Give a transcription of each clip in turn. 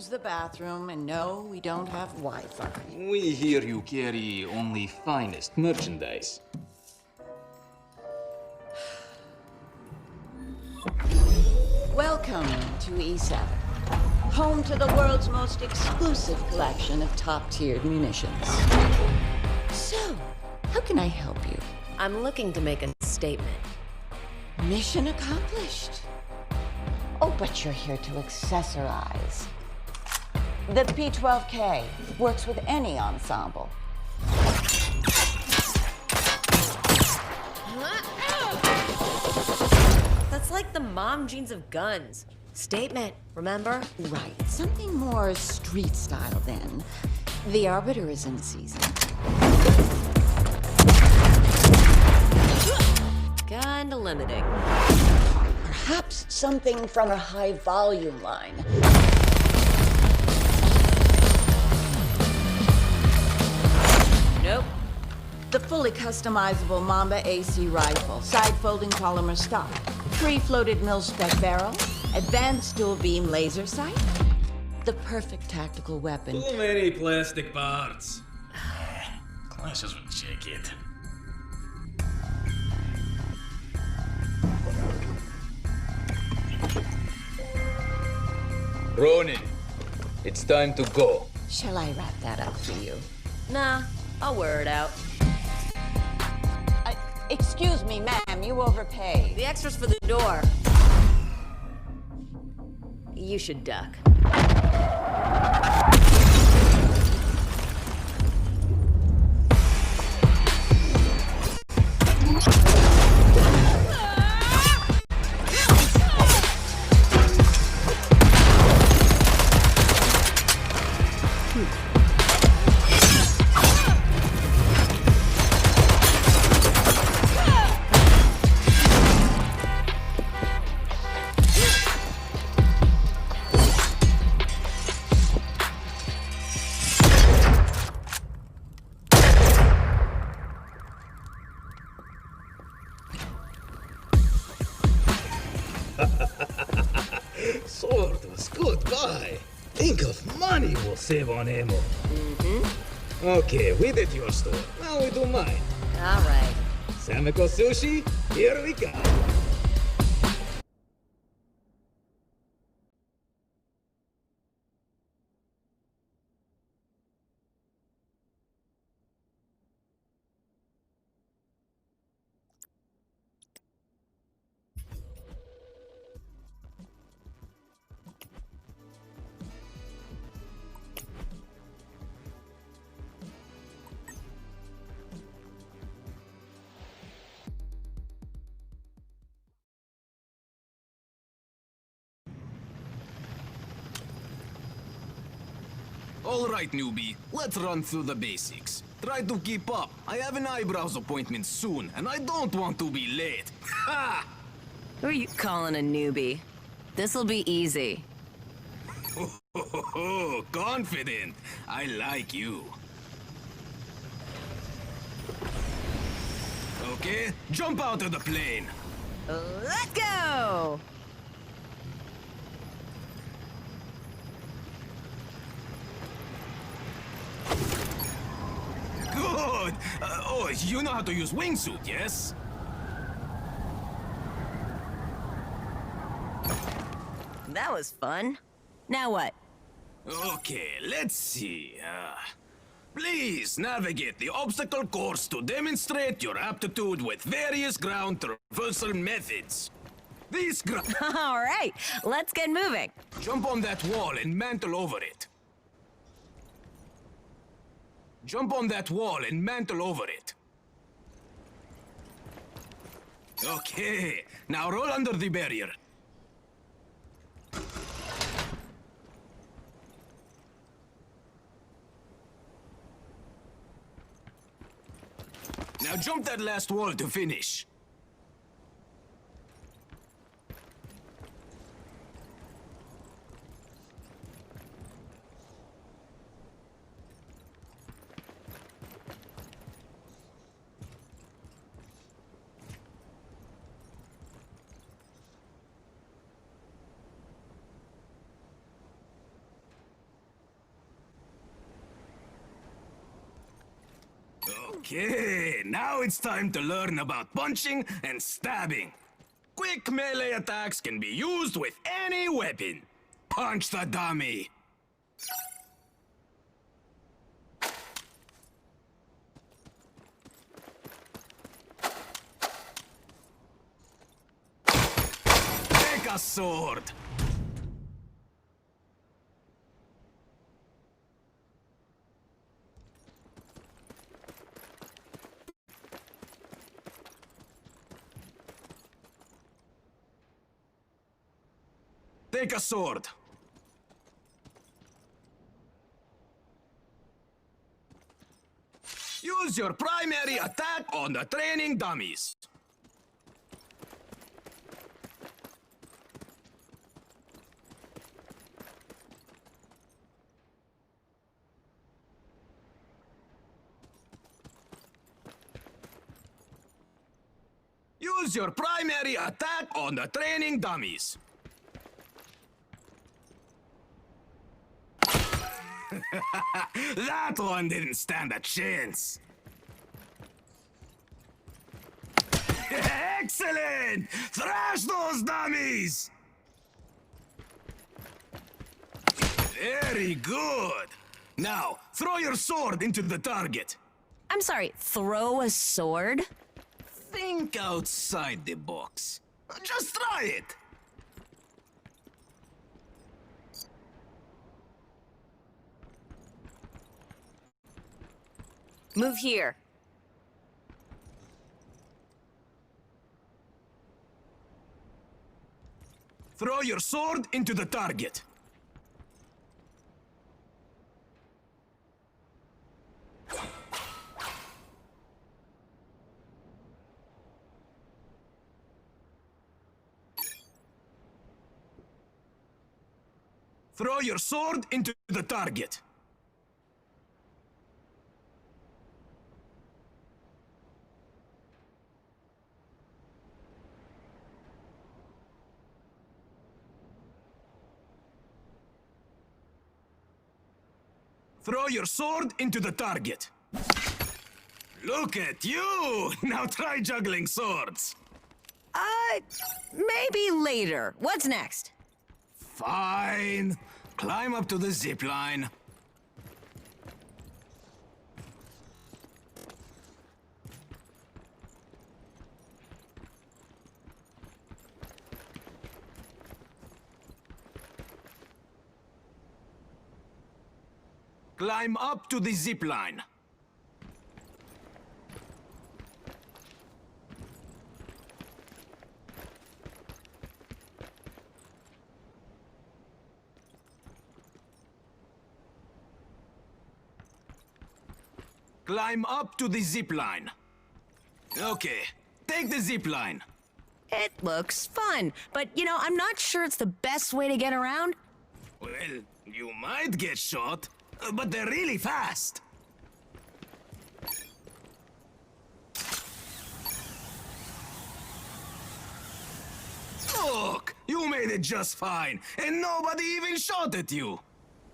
use the bathroom, and no, we don't have Wi-Fi. We hear you carry only finest merchandise. Welcome to E7, home to the world's most exclusive collection of top-tiered munitions. So, how can I help you? I'm looking to make a statement. Mission accomplished. Oh, but you're here to accessorize. The P-12K works with any ensemble. That's like the mom jeans of guns. Statement, remember? Right, something more street style then. The Arbiter is in season. Kinda limiting. Perhaps something from a high volume line. Nope. The fully customizable Mamba AC rifle, side-folding polymer stock, pre-floated mil-spec barrel, advanced dual-beam laser sight. The perfect tactical weapon. Too many plastic parts. Classes will check it. Ronin, it's time to go. Shall I wrap that up for you? Nah, I'll wear it out. Excuse me, ma'am, you overpaid. The extra's for the door. You should duck. Sword was good buy. Think of money we'll save on ammo. Okay, we did your store. Now we do mine. All right. Samiko Sushi, here we go. All right, newbie, let's run through the basics. Try to keep up. I have an eyebrows appointment soon, and I don't want to be late. Ha! Who are you calling a newbie? This'll be easy. Oh, confident. I like you. Okay, jump out of the plane. Let's go! Good! Oh, you know how to use wingsuit, yes? That was fun. Now what? Okay, let's see. Please navigate the obstacle course to demonstrate your aptitude with various ground traversal methods. These All right, let's get moving. Jump on that wall and mantle over it. Jump on that wall and mantle over it. Okay, now roll under the barrier. Now jump that last wall to finish. Okay, now it's time to learn about punching and stabbing. Quick melee attacks can be used with any weapon. Punch the dummy. Take a sword. Take a sword. Use your primary attack on the training dummies. Use your primary attack on the training dummies. That one didn't stand a chance. Excellent! Thrash those dummies! Very good. Now, throw your sword into the target. I'm sorry, throw a sword? Think outside the box. Just try it. Move here. Throw your sword into the target. Throw your sword into the target. Throw your sword into the target. Look at you! Now try juggling swords. Maybe later. What's next? Fine. Climb up to the zip line. Climb up to the zip line. Climb up to the zip line. Okay, take the zip line. It looks fun, but I'm not sure it's the best way to get around. Well, you might get shot, but they're really fast. Look, you made it just fine, and nobody even shot at you.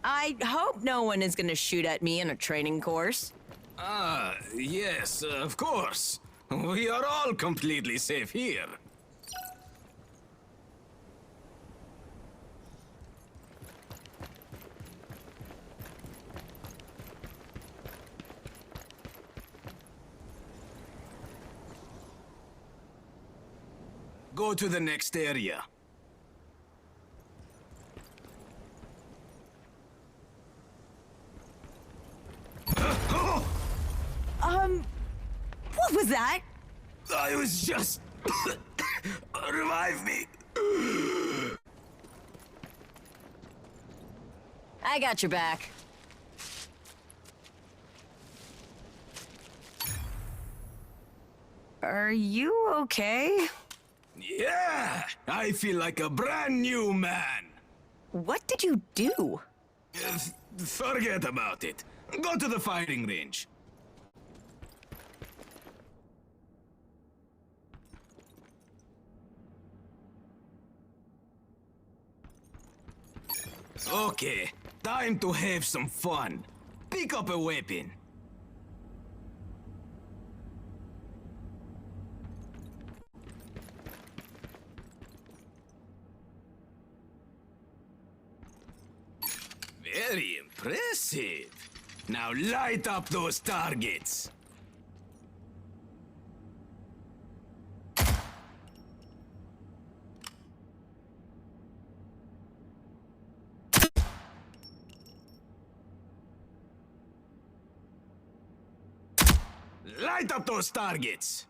I hope no one is gonna shoot at me in a training course. Ah, yes, of course. We are all completely safe here. Go to the next area. What was that? I was just... Revive me. I got your back. Are you okay? Yeah, I feel like a brand new man. What did you do? Forget about it. Go to the firing range. Okay, time to have some fun. Pick up a weapon. Very impressive. Now light up those targets. Light up those targets!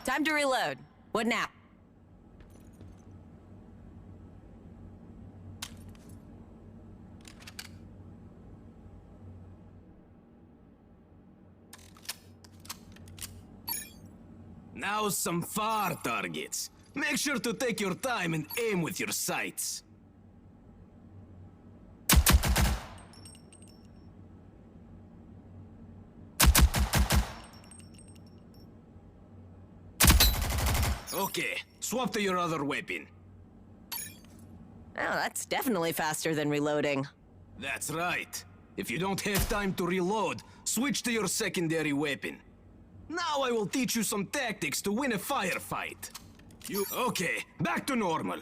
Time to reload. What now? Now some far targets. Make sure to take your time and aim with your sights. Okay, swap to your other weapon. Oh, that's definitely faster than reloading. That's right. If you don't have time to reload, switch to your secondary weapon. Now I will teach you some tactics to win a firefight. Okay, back to normal.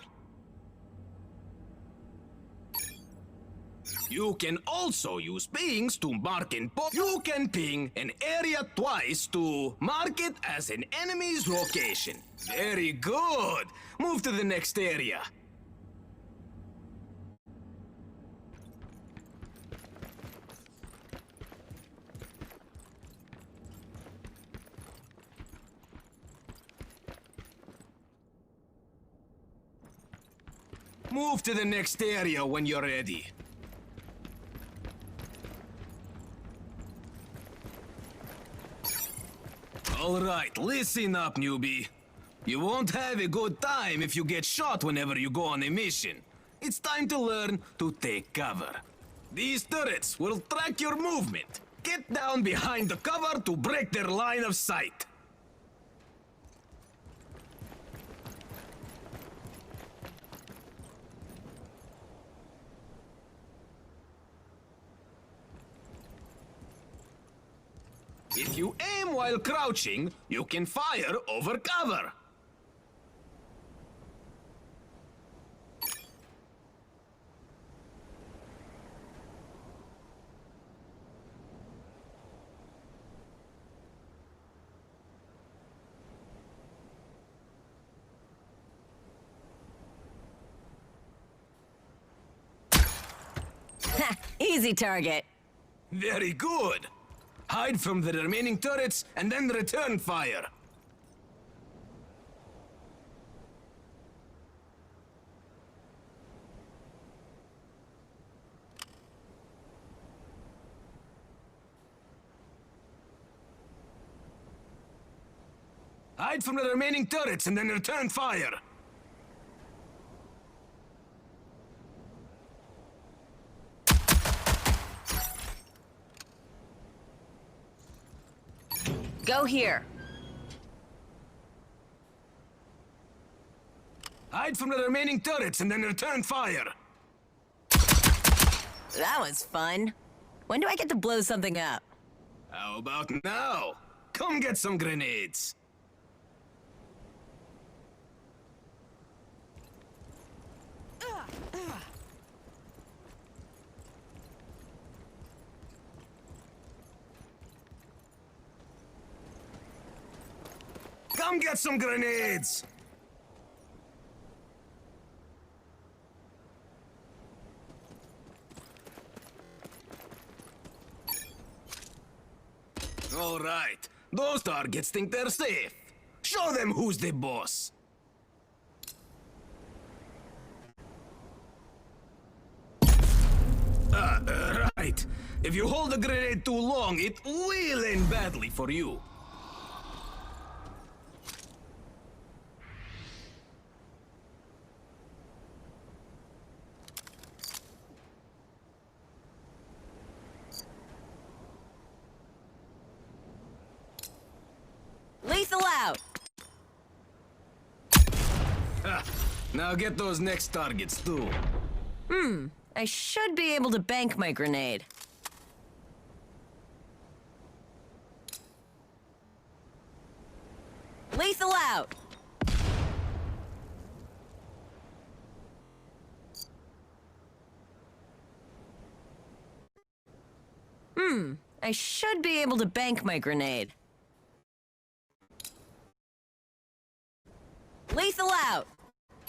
You can also use pings to mark and pop. You can ping an area twice to mark it as an enemy's location. Very good. Move to the next area. Move to the next area when you're ready. Alright, listen up, newbie. You won't have a good time if you get shot whenever you go on a mission. It's time to learn to take cover. These turrets will track your movement. Get down behind the cover to break their line of sight. If you aim while crouching, you can fire over cover. Ha! Easy target. Very good. Hide from the remaining turrets and then return fire. Hide from the remaining turrets and then return fire. Go here. Hide from the remaining turrets and then return fire. That was fun. When do I get to blow something up? How about now? Come get some grenades. Come get some grenades! All right, those targets think they're safe. Show them who's the boss. Right. If you hold a grenade too long, it will end badly for you. Lethal out! Ha. Now get those next targets too. I should be able to bank my grenade. Lethal out! I should be able to bank my grenade. Lethal out!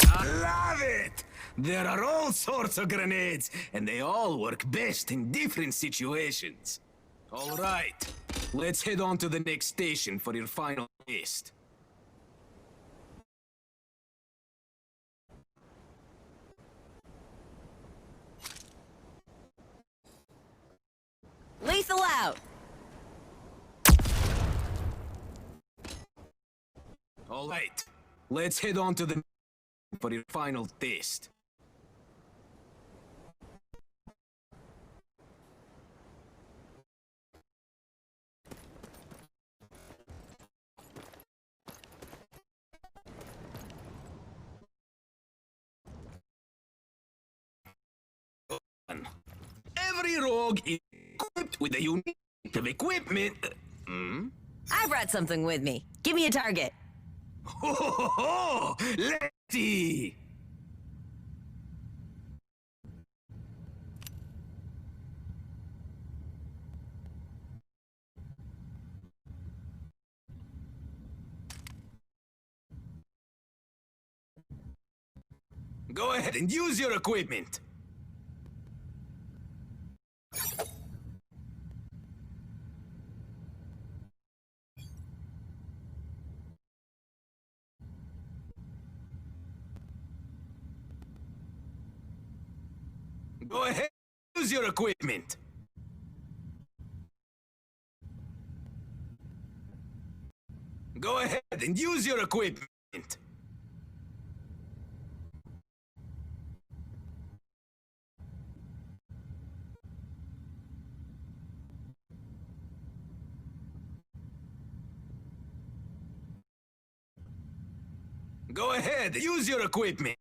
I love it! There are all sorts of grenades, and they all work best in different situations. All right, let's head on to the next station for your final test. Lethal out! All right, let's head on to the for your final test. Every rogue is equipped with a unique bit of equipment. I brought something with me. Give me a target. Ho, let's see. Go ahead and use your equipment. Go ahead, use your equipment. Go ahead and use your equipment. Go ahead, use your equipment.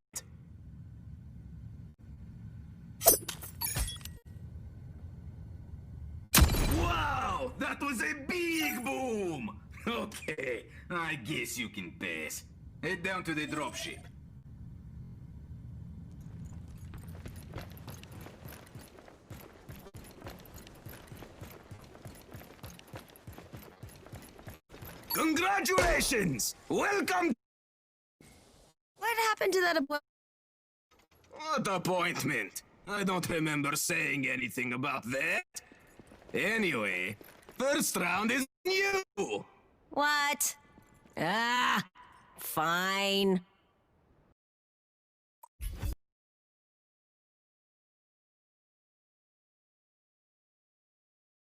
Wow, that was a big boom! Okay, I guess you can pass. Head down to the dropship. Congratulations! Welcome! What happened to that appointment? What appointment? I don't remember saying anything about that. Anyway, first round is you! What? Ah, fine.